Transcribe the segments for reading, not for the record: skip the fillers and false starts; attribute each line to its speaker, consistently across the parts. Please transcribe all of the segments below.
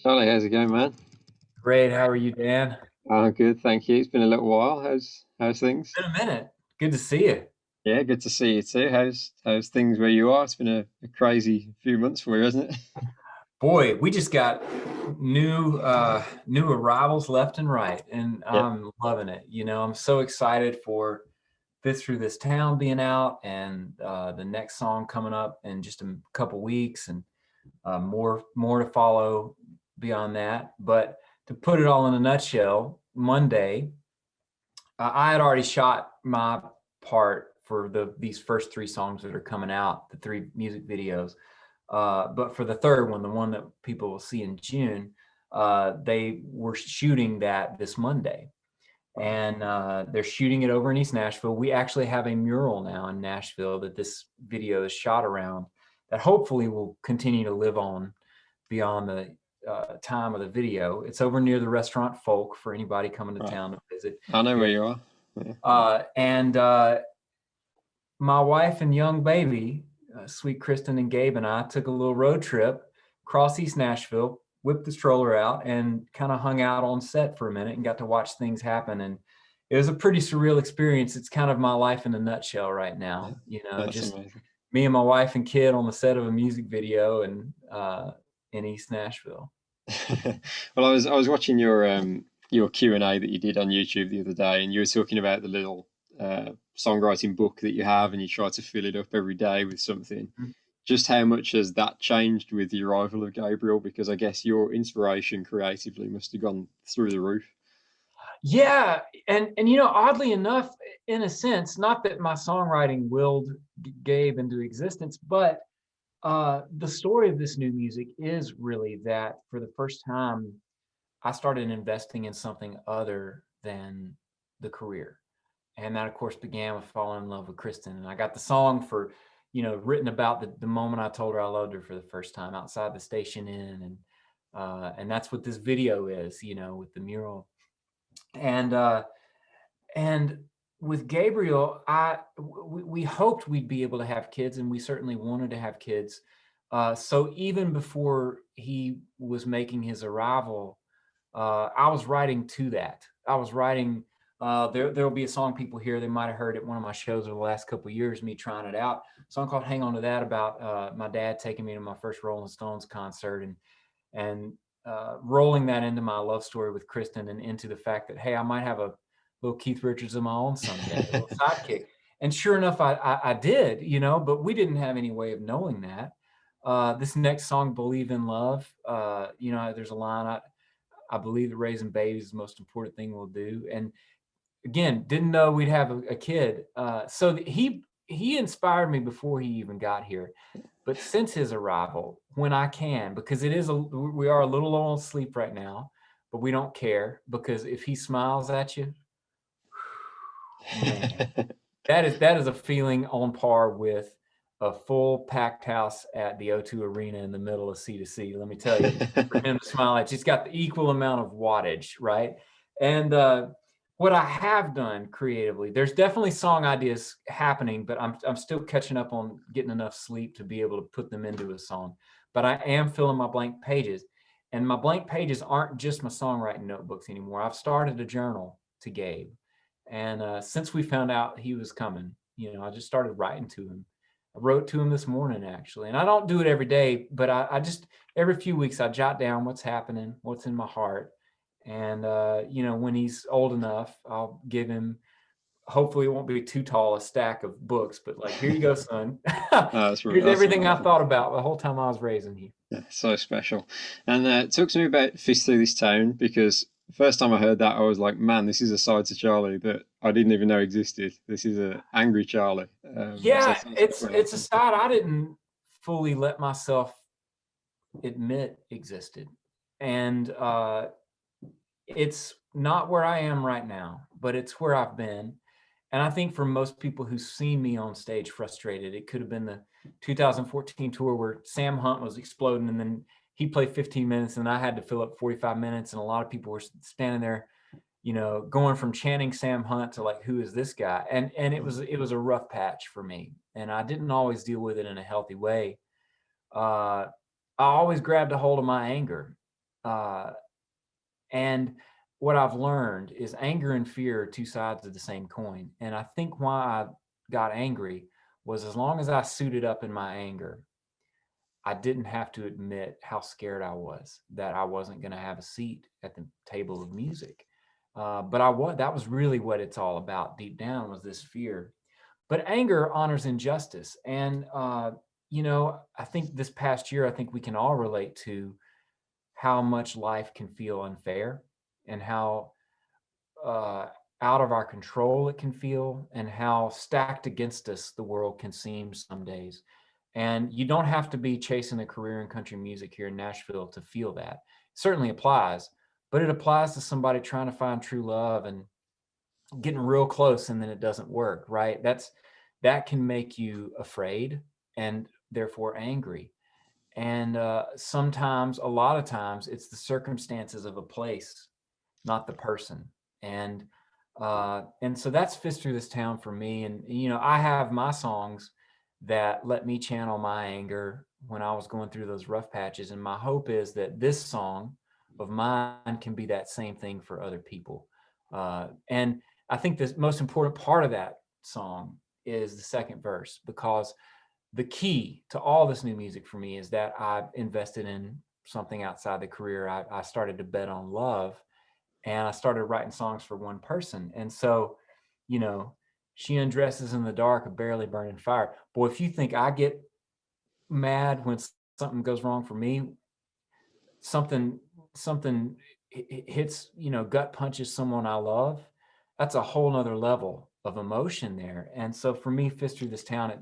Speaker 1: Charlie, how's it going, man?
Speaker 2: Great. How are you, Dan?
Speaker 1: Oh, good, thank you. It's been a little while. How's things?
Speaker 2: Been a minute. Good to see you.
Speaker 1: Yeah, good to see you too. How's things where you are? It's been a crazy few months for you, hasn't it?
Speaker 2: Boy, we just got new arrivals left and right, and
Speaker 1: Yep.
Speaker 2: I'm loving it. I'm so excited for Fifth Through This Town being out, and the next song coming up in just a couple weeks, and more to follow beyond that. But to put it all in a nutshell, Monday, I had already shot my part for these first three songs that are coming out, the three music videos. But for the third one, the one that people will see in June, they were shooting that this Monday.
Speaker 1: Wow.
Speaker 2: And they're shooting it over in East Nashville. We actually have a mural now in Nashville that this video is shot around that hopefully will continue to live on beyond the time of the video. It's over near the restaurant Folk for anybody coming to
Speaker 1: Right.
Speaker 2: town to visit.
Speaker 1: I know
Speaker 2: Yeah.
Speaker 1: where you are. Yeah.
Speaker 2: And my wife and young baby, sweet Kristen and Gabe, and I took a little road trip across East Nashville, whipped the stroller out, and kind of hung out on set for a minute and got to watch things happen. And it was a pretty surreal experience. It's kind of my life in a nutshell right
Speaker 1: Yeah.
Speaker 2: now.
Speaker 1: That's
Speaker 2: Just
Speaker 1: amazing.
Speaker 2: me and my wife and kid on the set of a music video and in East Nashville.
Speaker 1: Well, I was watching your Q&A that you did on YouTube the other day, and you were talking about the little songwriting book that you have, and you try to fill it up every day with something. Just how much has that changed with the arrival of Gabriel? Because I guess your inspiration creatively must have gone through the roof.
Speaker 2: Yeah, and oddly enough, in a sense, not that my songwriting willed Gabe into existence, but the story of this new music is really that for the first time, I started investing in something other than the career. And that, of course, began with falling in love with Kristen. And I got the song written about the moment I told her I loved her for the first time outside the station inn. And that's what this video is, with the mural. And with Gabriel, we hoped we'd be able to have kids, and we certainly wanted to have kids. So even before he was making his arrival, I was writing to that. I was writing. There'll be a song people hear. They might have heard at one of my shows over the last couple of years, me trying it out. A song called "Hang On to That" about my dad taking me to my first Rolling Stones concert, and rolling that into my love story with Kristen, and into the fact that, hey, I might have a little Keith Richards of my own someday, a little sidekick. And sure enough, I did, but we didn't have any way of knowing that. This next song, "Believe in Love," there's a line, I believe that raising babies is the most important thing we'll do. And again, didn't know we'd have a kid. So he inspired me before he even got here. But since his arrival, when I can, because we are a little low on sleep right now, but we don't care, because if he smiles at you, man, that is a feeling on par with a full packed house at the O2 Arena in the middle of C2C. Let me tell you, for him to smile at you, it's got the equal amount of wattage, right? And what I have done creatively, there's definitely song ideas happening, but I'm still catching up on getting enough sleep to be able to put them into a song. But I am filling my blank pages, and my blank pages aren't just my songwriting notebooks anymore. I've started a journal to Gabe, and since we found out he was coming, I just started writing to him. I wrote to him this morning, actually. And I don't do it every day, but I just, every few weeks, I jot down what's happening, what's in my heart. And, when he's old enough, I'll give him, hopefully it won't be too tall a stack of books, but like, here you go, son. Here's
Speaker 1: That's
Speaker 2: everything I
Speaker 1: amazing.
Speaker 2: thought about the whole time I was raising you.
Speaker 1: Yeah, so special. And talk to me about Fist Through This Town, because the first time I heard that, I was like, man, this is a side to Charlie that I didn't even know existed. This is a angry Charlie. So
Speaker 2: Yeah,
Speaker 1: tell us what's going on.
Speaker 2: it's a side I didn't fully let myself admit existed. And it's not where I am right now, but it's where I've been. And I think for most people who've seen me on stage frustrated, it could have been the 2014 tour where Sam Hunt was exploding, and then he played 15 minutes and I had to fill up 45 minutes. And a lot of people were standing there, going from chanting Sam Hunt to like, who is this guy? And it was a rough patch for me. And I didn't always deal with it in a healthy way. I always grabbed a hold of my anger. Uh, and what I've learned is anger and fear are two sides of the same coin. And I think why I got angry was as long as I suited up in my anger, I didn't have to admit how scared I was that I wasn't going to have a seat at the table of music. But that was really what it's all about deep down, was this fear. But anger honors injustice. And, I think this past year, I think we can all relate to how much life can feel unfair and how uh, out of our control it can feel, and how stacked against us the world can seem some days. And you don't have to be chasing a career in country music here in Nashville to feel that. It certainly applies, but it applies to somebody trying to find true love and getting real close and then it doesn't work, right? That can make you afraid and therefore angry. And sometimes, a lot of times, it's the circumstances of a place, not the person. And so that's Fist Through This Town for me. And I have my songs that let me channel my anger when I was going through those rough patches. And my hope is that this song of mine can be that same thing for other people. And I think the most important part of that song is the second verse, because the key to all this new music for me is that I've invested in something outside the career. I started to bet on love, and I started writing songs for one person. And so, you know, she undresses in the dark, a barely burning fire. Boy, if you think I get mad when something goes wrong for me, something hits, gut punches someone I love, that's a whole nother level of emotion there. And so for me, Fist Through This Town,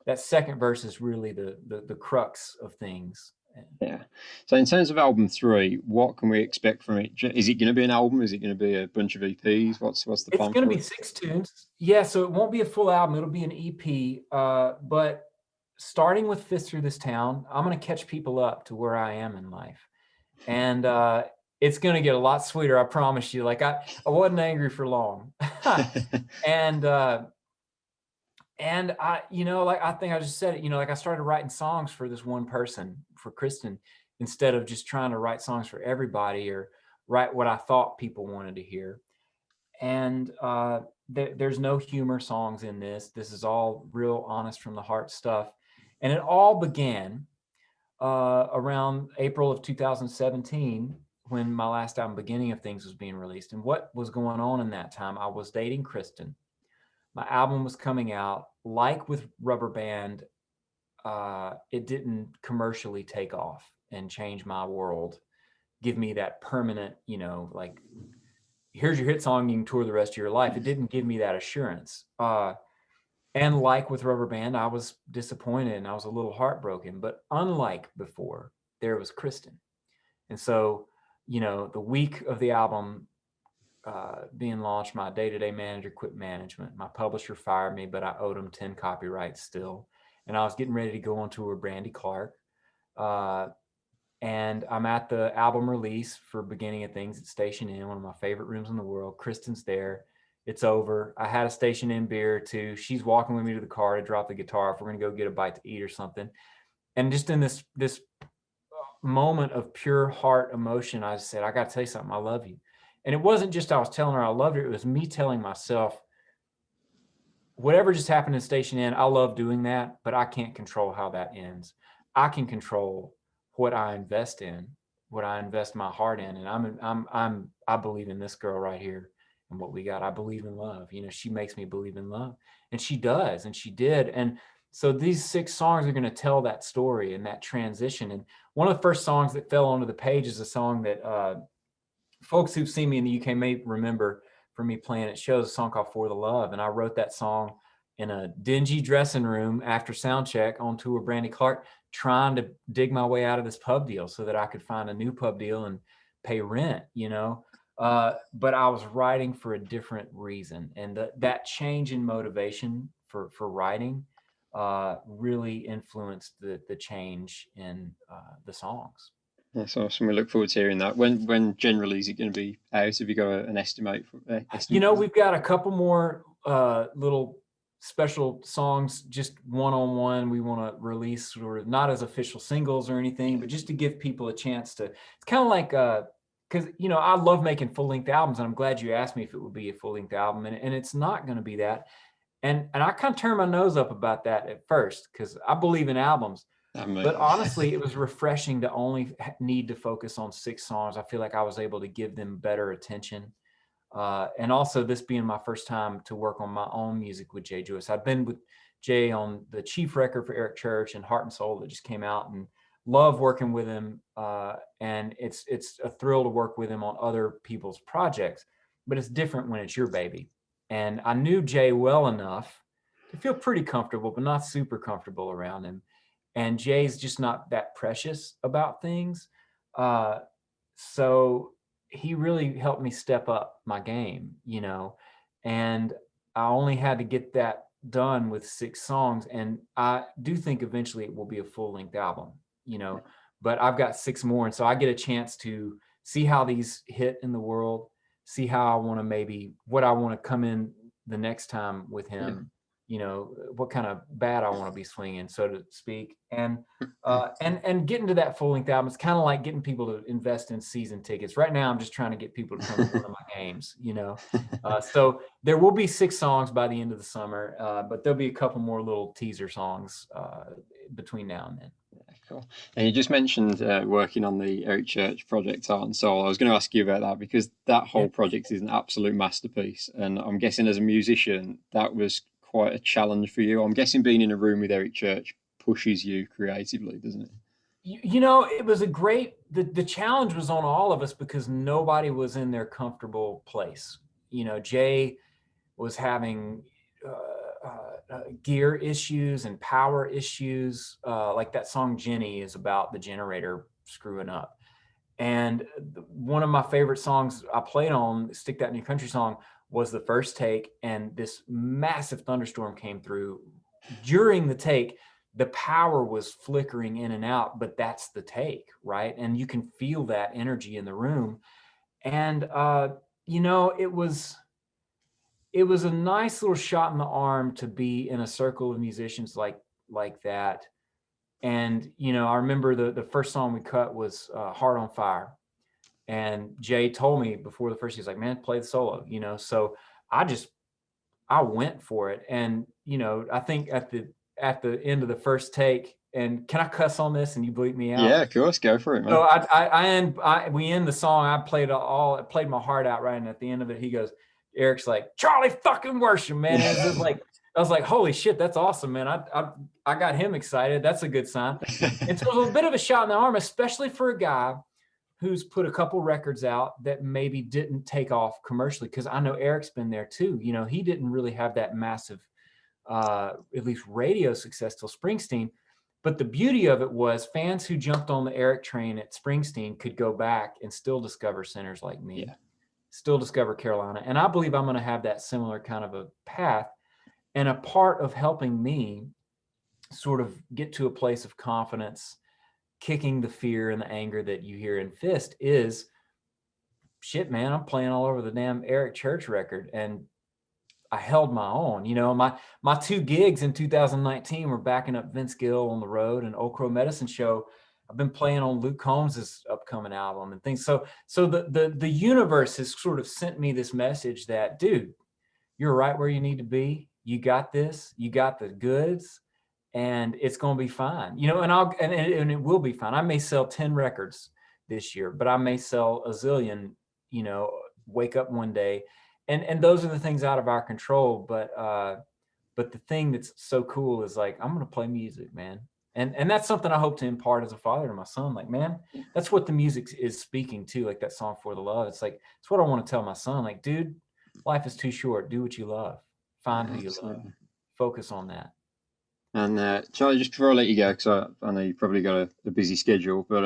Speaker 2: that second verse is really the crux of things.
Speaker 1: Yeah. So in terms of album 3, what can we expect from it? Is it going to be an album? Is it going to be a bunch of EPs? What's the
Speaker 2: It's
Speaker 1: plan
Speaker 2: going to
Speaker 1: for
Speaker 2: be
Speaker 1: it?
Speaker 2: 6 tunes. Yeah, so it won't be a full album. It'll be an EP. But starting with Fist Through This Town, I'm going to catch people up to where I am in life. And it's going to get a lot sweeter, I promise you. Like, I wasn't angry for long. And like I think I just said it, like I started writing songs for this one person, for Kristen, instead of just trying to write songs for everybody or write what I thought people wanted to hear. And there's no humor songs in this. This is all real honest from the heart stuff. And it all began around April of 2017, when my last album, Beginning of Things, was being released. And what was going on in that time, I was dating Kristen. My album was coming out. Like with Rubber Band, it didn't commercially take off and change my world, give me that permanent, like, here's your hit song, you can tour the rest of your life. It didn't give me that assurance. And like with Rubber Band, I was disappointed and I was a little heartbroken. But unlike before, there was Kristen. And so, the week of the album being launched, my day-to-day manager quit management. My publisher fired me, but I owed him 10 copyrights still. And I was getting ready to go on tour with Brandy Clark. And I'm at the album release for Beginning of Things at Station Inn, one of my favorite rooms in the world. Kristen's there. It's over. I had a Station Inn beer too. She's walking with me to the car to drop the guitar if we're going to go get a bite to eat or something. And just in this moment of pure heart emotion, I said, I got to tell you something. I love you. And it wasn't just I was telling her I loved her. It was me telling myself, whatever just happened in Station Inn, I love doing that, but I can't control how that ends. I can control what I invest in, what I invest my heart in. And I believe in this girl right here and what we got. I believe in love. She makes me believe in love, and she does, and she did. And so these 6 songs are going to tell that story and that transition. And one of the first songs that fell onto the page is a song that folks who've seen me in the UK may remember from me playing at shows, a song called For the Love. And I wrote that song in a dingy dressing room after sound check on tour with Brandy Clark, trying to dig my way out of this pub deal so that I could find a new pub deal and pay rent, but I was writing for a different reason. And that change in motivation for writing really influenced the change in the songs.
Speaker 1: That's awesome. We look forward to hearing that. When generally is it going to be out? Have you got an estimate? Estimate?
Speaker 2: We've got a couple more little special songs, just one-on-one. We want to release sort of not as official singles or anything, but just to give people a chance to, it's kind of like, because, you know, I love making full-length albums, and I'm glad you asked me if it would be a full-length album, and it's not going to be that. And I kind of turned my nose up about that at first, because I believe in albums. But honestly, it was refreshing to only need to focus on 6 songs. I feel like I was able to give them better attention. And also, this being my first time to work on my own music with Jay Joyce. I've been with Jay on the Chief record for Eric Church and Heart and Soul that just came out, and love working with him. And it's a thrill to work with him on other people's projects, but it's different when it's your baby. And I knew Jay well enough to feel pretty comfortable, but not super comfortable around him. And Jay's just not that precious about things. So he really helped me step up my game, you know, and I only had to get that done with 6 songs. And I do think eventually it will be a full-length album, you know, but I've got 6 more. And so I get a chance to see how these hit in the world, see how I want to, maybe what I want to come in the next time with him, you know, what kind of bat I want to be swinging, so to speak. And getting to that full-length album, it's kind of like getting people to invest in season tickets. Right now, I'm just trying to get people to come to one of my games, you know. So there will be 6 songs by the end of the summer, but there'll be a couple more little teaser songs between now and then.
Speaker 1: Yeah, cool. And you just mentioned working on the Eric Church project, Art and Soul. I was going to ask you about that, because that whole project is an absolute masterpiece. And I'm guessing as a musician, that was quite a challenge for you. I'm guessing being in a room with Eric Church pushes you creatively, doesn't it?
Speaker 2: You know, it was a great, the challenge was on all of us, because nobody was in their comfortable place. You know, Jay was having gear issues and power issues. Like that song Jenny is about the generator screwing up. And one of my favorite songs I played on, Stick That New Country Song, was the first take. And this massive thunderstorm came through. During the take, the power was flickering in and out, but that's the take, right? And you can feel that energy in the room. And, you know, it was a nice little shot in the arm to be in a circle of musicians like that. And, you know, I remember the first song we cut was Heart on Fire. And Jay told me before the first, he's like, man, play the solo, you know? So I went for it. And, you know, I think at the end of the first take, and can I cuss on this and you bleep me out?
Speaker 1: Yeah, of course, go for it, man.
Speaker 2: So we end the song. I played my heart out, right? And at the end of it, he goes, Eric's like, Charlie fucking Worsham, man. And it was like, I was like, holy shit, that's awesome, man. I got him excited. That's a good sign. And so it was a bit of a shot in the arm, especially for a guy who's put a couple records out that maybe didn't take off commercially. Because I know Eric's been there too. You know, he didn't really have that massive, at least radio success till Springsteen. But the beauty of it was fans who jumped on the Eric train at Springsteen could go back and still discover centers like me, still discover Carolina. And I believe I'm going to have that similar kind of a path. And a part of helping me sort of get to a place of confidence, kicking the fear and the anger that you hear in Fist, is, shit, man, I'm playing all over the damn Eric Church record. And I held my own. You know, my 2 gigs in 2019 were backing up Vince Gill on the road and Old Crow Medicine Show. I've been playing on Luke Combs' upcoming album and things. So the universe has sort of sent me this message that, dude, you're right where you need to be. You got this. You got the goods, and it's going to be fine. You know, and it will be fine. I may sell 10 records this year, but I may sell a zillion. You know, wake up one day. And those are the things out of our control. But the thing that's so cool is, like, I'm going to play music, man. And that's something I hope to impart as a father to my son. Like, man, that's what the music is speaking to, like that song For the Love. It's like, it's what I want to tell my son. Like, dude, life is too short. Do what you love. Find who you love. Focus on that.
Speaker 1: And Charlie, just before I let you go, because I know you probably got a busy schedule, but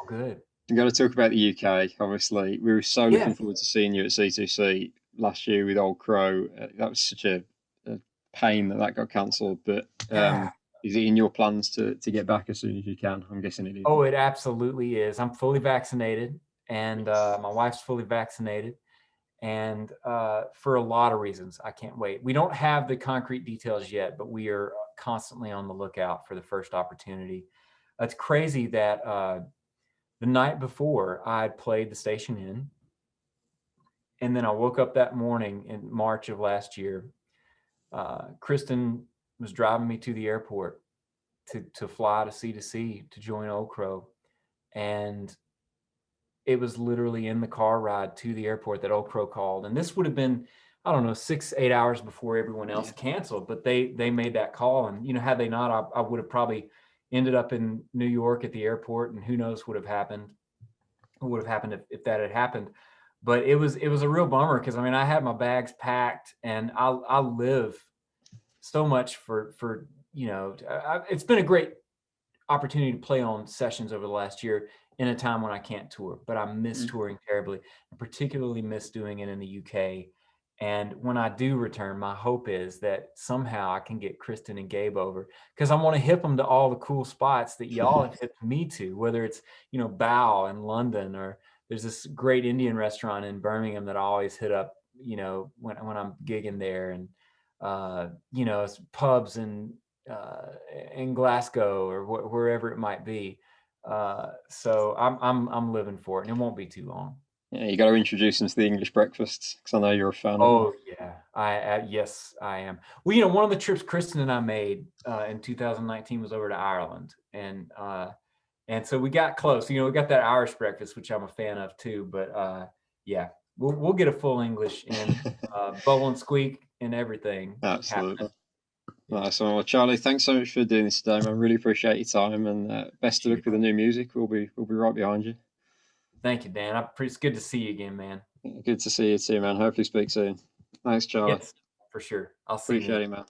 Speaker 2: good.
Speaker 1: I'm going to talk about the UK. Obviously, we were so looking forward to seeing you at C2C last year with Old Crow. That was such a pain that got cancelled. But is it in your plans to get back as soon as you can? I'm guessing it is.
Speaker 2: Oh, it absolutely is. I'm fully vaccinated, and my wife's fully vaccinated. And for a lot of reasons, I can't wait. We don't have the concrete details yet, but we are constantly on the lookout for the first opportunity. It's crazy that the night before I played the station in, and then I woke up that morning in March of last year. Kristen was driving me to the airport to fly to C to join Old Crow. And it was literally in the car ride to the airport that Old Crow called. And this would have been, I don't know, 6, 8 hours before everyone else canceled, but they made that call. And, you know, had they not, I would have probably ended up in New York at the airport, and who knows what would have happened if that had happened. But it was a real bummer, because I mean, I had my bags packed, and I live so much for, you know, it's been a great opportunity to play on sessions over the last year in a time when I can't tour, but I miss touring terribly. I particularly miss doing it in the UK. And when I do return, my hope is that somehow I can get Kristen and Gabe over, because I want to hip them to all the cool spots that y'all have hipped me to, whether it's, you know, Bow in London, or there's this great Indian restaurant in Birmingham that I always hit up, you know, when I'm gigging there. And, you know, it's pubs in Glasgow or wherever it might be. So I'm living for it, and it won't be too long.
Speaker 1: Yeah, you got to introduce them to the English breakfasts, because I know you're a fan of them.
Speaker 2: Oh yeah, yes, I am. Well, you know, one of the trips Kristen and I made in 2019 was over to Ireland, and so we got close. You know, we got that Irish breakfast, which I'm a fan of too. But yeah, we'll get a full English in, bubble and squeak and everything.
Speaker 1: Absolutely.
Speaker 2: Happening.
Speaker 1: Nice one. Well, Charlie, thanks so much for doing this today, man. I really appreciate your time, and best of luck with the new music. We'll be right behind you.
Speaker 2: Thank you, Dan. It's good to see you again, man.
Speaker 1: Good to see you too, man. Hopefully speak soon. Thanks, Charlie.
Speaker 2: Yes, for sure. I'll see you.
Speaker 1: Appreciate it, man.